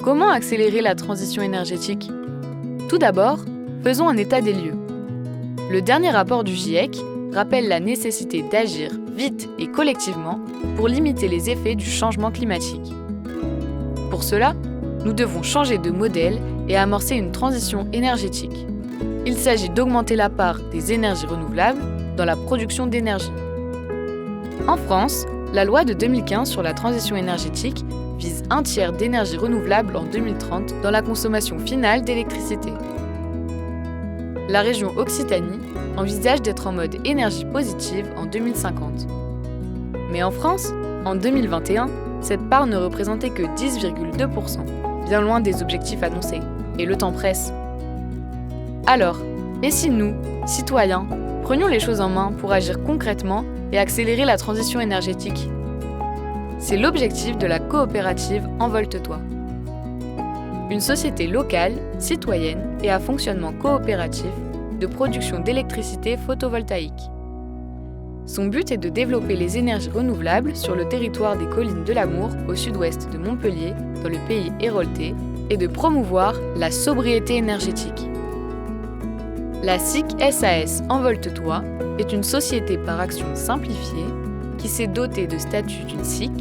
Comment accélérer la transition énergétique ? Tout d'abord, faisons un état des lieux. Le dernier rapport du GIEC rappelle la nécessité d'agir vite et collectivement pour limiter les effets du changement climatique. Pour cela, nous devons changer de modèle et amorcer une transition énergétique. Il s'agit d'augmenter la part des énergies renouvelables dans la production d'énergie. En France, la loi de 2015 sur la transition énergétique vise 1/3 d'énergie renouvelable en 2030 dans la consommation finale d'électricité. La région Occitanie envisage d'être en mode énergie positive en 2050. Mais en France, en 2021, cette part ne représentait que 10,2%, bien loin des objectifs annoncés. Et le temps presse. Alors, et si nous, citoyens, prenions les choses en main pour agir concrètement et accélérer la transition énergétique ? C'est l'objectif de la coopérative Envolte-toi. Une société locale, citoyenne et à fonctionnement coopératif de production d'électricité photovoltaïque. Son but est de développer les énergies renouvelables sur le territoire des collines de l'Amour au sud-ouest de Montpellier, dans le pays héroltais, et de promouvoir la sobriété énergétique. La SIC SAS Envolte-toi est une société par action simplifiée qui s'est dotée de statut d'une SIC,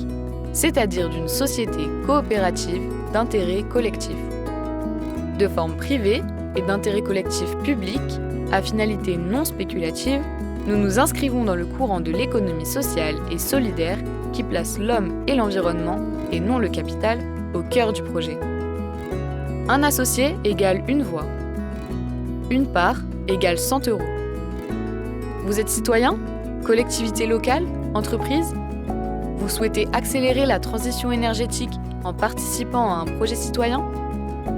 c'est-à-dire d'une société coopérative d'intérêt collectif. De forme privée et d'intérêt collectif public, à finalité non spéculative, nous nous inscrivons dans le courant de l'économie sociale et solidaire qui place l'homme et l'environnement, et non le capital, au cœur du projet. Un associé égale une voix. Une part égale 100 €. Vous êtes citoyen, collectivité locale, entreprise ? Vous souhaitez accélérer la transition énergétique en participant à un projet citoyen ?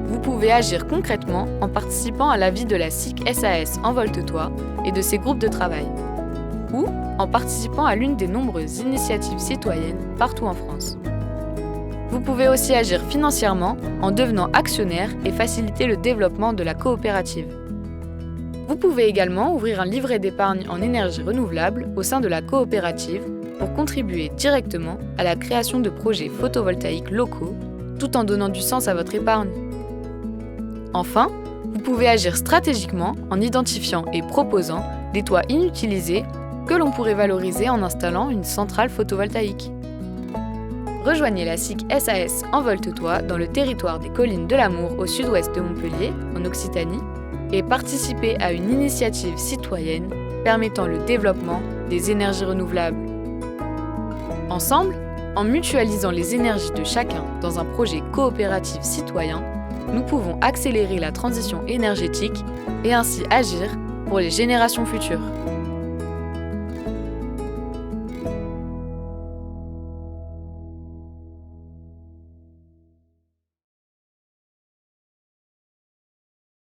Vous pouvez agir concrètement en participant à la vie de la SIC SAS Envolte-toi et de ses groupes de travail, ou en participant à l'une des nombreuses initiatives citoyennes partout en France. Vous pouvez aussi agir financièrement en devenant actionnaire et faciliter le développement de la coopérative. Vous pouvez également ouvrir un livret d'épargne en énergie renouvelable au sein de la coopérative pour contribuer directement à la création de projets photovoltaïques locaux, tout en donnant du sens à votre épargne. Enfin, vous pouvez agir stratégiquement en identifiant et proposant des toits inutilisés que l'on pourrait valoriser en installant une centrale photovoltaïque. Rejoignez la SIC SAS Envolte-toi dans le territoire des collines de l'Amour au sud-ouest de Montpellier, en Occitanie, et participez à une initiative citoyenne permettant le développement des énergies renouvelables. Ensemble, en mutualisant les énergies de chacun dans un projet coopératif citoyen, nous pouvons accélérer la transition énergétique et ainsi agir pour les générations futures.